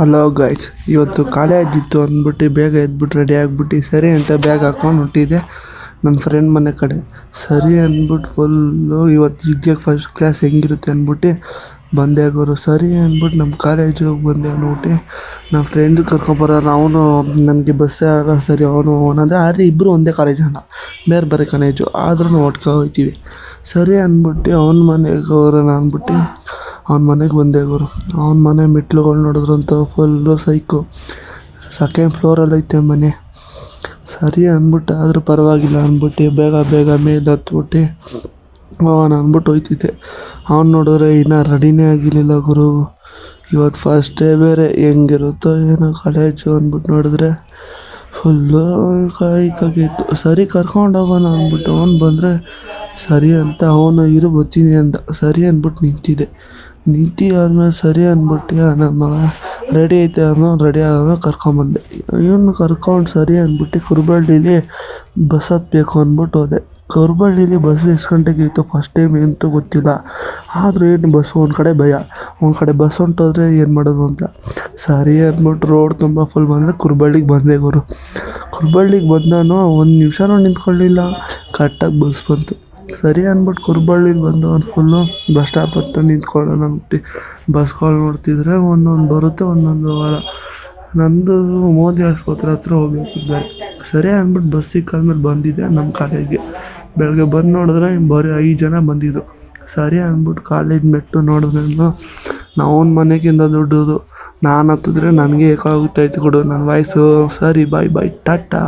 Hello guys, ಇವತ್ತು college ಇತ್ತು ಅಂದ್ಬಿಟ್ಟು ಬೇಗ ಎದ್ಬಿಟ್ಟು ರೆಡಿ ಆಗಿಬಿಟ್ಟು ಸರಿ ಅಂತ ಬ್ಯಾಗ್ ಹಾಕ್ಕೊಂಡು ಹೊಂಟಿದ್ದೆ ನನ್ನ ಫ್ರೆಂಡ್ ಮನೆ ಕಡೆ. ಸರಿ ಅಂದ್ಬಿಟ್ಟು ಫುಲ್ಲು ಇವತ್ತು ಜಿಗ್ಜಾಗ್ ಫಸ್ಟ್ ಕ್ಲಾಸ್ ಹೆಂಗಿರುತ್ತೆ ಅಂದ್ಬಿಟ್ಟು ಬಂದೆ ಗುರು. ಸರಿ ಅಂದ್ಬಿಟ್ಟು ನಮ್ಮ ಕಾಲೇಜಿಗೆ ಹೋಗಿ ಬಂದೆ ಅಂದ್ಬಿಟ್ಟು ನಮ್ಮ ಫ್ರೆಂಡ್ ಕರ್ಕೊಬರೋನು. ಅವನು ನನಗೆ ಬಸ್ಸೇ ಆಗ ಸರಿ ಅವನು ಅಂದರೆ ಆದರೆ ಇಬ್ಬರು ಒಂದೇ ಕಾಲೇಜಲ್ಲ, ಬೇರೆ ಬೇರೆ ಕಾಲೇಜು ಆದ್ರೂ ಒಟ್ಟಿಗೆ ಹೋಗ್ತೀವಿ. ಸರಿ ಅಂದ್ಬಿಟ್ಟು ಅವ್ನ ಮನೆಗೆ ಹೋಗೋಣ ಅಂದ್ಬಿಟ್ಟು ಅವ್ನ ಮನೆಗೆ ಬಂದೆ ಗುರು. ಅವ್ನ ಮನೆ ಮೆಟ್ಲುಗಳು ನೋಡಿದ್ರಂತೂ ಫುಲ್ಲು ಸೈಕು. ಸೆಕೆಂಡ್ ಫ್ಲೋರಲ್ಲೈತೆ ಮನೆ. ಸರಿ ಅಂದ್ಬಿಟ್ಟು ಆದರೂ ಪರವಾಗಿಲ್ಲ ಅಂದ್ಬಿಟ್ಟು ಬೇಗ ಮೇಲೆ ಹತ್ಬಿಟ್ಟು ಹೋಗೋಣ ಅಂದ್ಬಿಟ್ಟು ಹೋಗ್ತಿದ್ದೆ. ಅವ್ನು ನೋಡಿದ್ರೆ ಇನ್ನೂ ರೆಡಿನೇ ಆಗಿರಲಿಲ್ಲ ಗುರು. ಇವತ್ತು ಫಸ್ಟ್ ಡೇ ಬೇರೆ, ಹೆಂಗಿರುತ್ತೋ ಏನೋ ಕಾಲೇಜು ಅಂದ್ಬಿಟ್ಟು ನೋಡಿದ್ರೆ ಫುಲ್ಲು ಕಾಗಿತ್ತು. ಸರಿ ಕರ್ಕೊಂಡು ಹೋಗೋಣ ಅಂದ್ಬಿಟ್ಟು ಅವ್ನು ಬಂದರೆ ಸರಿ ಅಂತ ಅವನು ಇರು ಬರ್ತೀನಿ ಅಂದ. ಸರಿ ಅಂದ್ಬಿಟ್ಟು ನಿಂತು ಆದಮೇಲೆ ಸರಿ ಅಂದ್ಬಿಟ್ಟು ನಮ್ಮ ಮಗ ರೆಡಿ ಐತೆ ಅನ್ನೋ ರೆಡಿ ಆಗ ಕರ್ಕೊಂಬಂದೆ. ಇವನು ಕರ್ಕೊಂಡು ಸರಿ ಅಂದ್ಬಿಟ್ಟು ಕುರುಬಳ್ಳಿಲಿ ಬಸ್ ಹತ್ಬೇಕು ಅಂದ್ಬಿಟ್ಟು ಹೋದೆ. ಕುರುಬಳ್ಳಿಲಿ ಬಸ್ ಎಷ್ಟು ಗಂಟೆಗೆ ಇತ್ತು ಫಸ್ಟ್ ಟೈಮ್ ಎಂತೂ ಗೊತ್ತಿಲ್ಲ. ಆದರೂ ಏನು ಬಸ್ಸು ಒಂದು ಕಡೆ ಭಯ, ಒಂದು ಕಡೆ ಬಸ್ ಹೊಂಟೋದ್ರೆ ಏನು ಮಾಡೋದು ಅಂತ. ಸರಿ ಅಂದ್ಬಿಟ್ಟು ರೋಡ್ ತುಂಬ ಫುಲ್ ಬಂದರೆ ಕುರುಬಳ್ಳಿಗೆ ಬಂದೆ ಗುರು. ಕುರುಬಳ್ಳಿಗೆ ಬಂದನು ಒಂದು ನಿಮಿಷನೂ ನಿಂತ್ಕೊಳ್ಳಿಲ್ಲ, ಕರೆಕ್ಟಾಗಿ ಬಸ್ ಬಂತು. ಸರಿ ಅಂದ್ಬಿಟ್ಟು ಕುರುಬಳ್ಳಿಗೆ ಬಂದು ಅವ್ನು ಫುಲ್ಲು ಬಸ್ ಸ್ಟಾಪ್ ಹತ್ರ ನಿಂತ್ಕೊಳ್ಳೋಣ ಅಂದ್ಬಿಟ್ಟು ಬಸ್ಗಳು ನೋಡ್ತಿದ್ರೆ ಒಂದೊಂದು ಬರುತ್ತೆ, ಒಂದೊಂದು ಹೋಗಲ್ಲ. ನಂದು ಮೋದಿ ಆಸ್ಪತ್ರೆ ಹತ್ರ ಹೋಗ್ಬೇಕಿದ್ದಾರೆ. ಸರಿ ಅಂದ್ಬಿಟ್ಟು ಬಸ್ ಸಿಕ್ಕಾದ್ಮೇಲೆ ಬಂದಿದ್ದೆ ನಮ್ಮ ಕಾಲೇಜ್ಗೆ. ಬೆಳಗ್ಗೆ ಬಂದು ನೋಡಿದ್ರೆ ಬರೀ 5 ಜನ ಬಂದಿದ್ದು. ಸರಿ ಅಂದ್ಬಿಟ್ಟು ಕಾಲೇಜ್ ಮೆಟ್ಟು ನೋಡಿದ್ರೆ ನಾವು ಮನೆಗಿಂತ ದೊಡ್ಡದು. ನಾನು ಹತ್ತಿದ್ರೆ ನನಗೆ ಏಕಾಗುತ್ತಾಯ್ತು ಕೊಡು ನನ್ನ ವಾಯ್ಸು. ಸರಿ ಬಾಯ್ ಟಾಟಾ.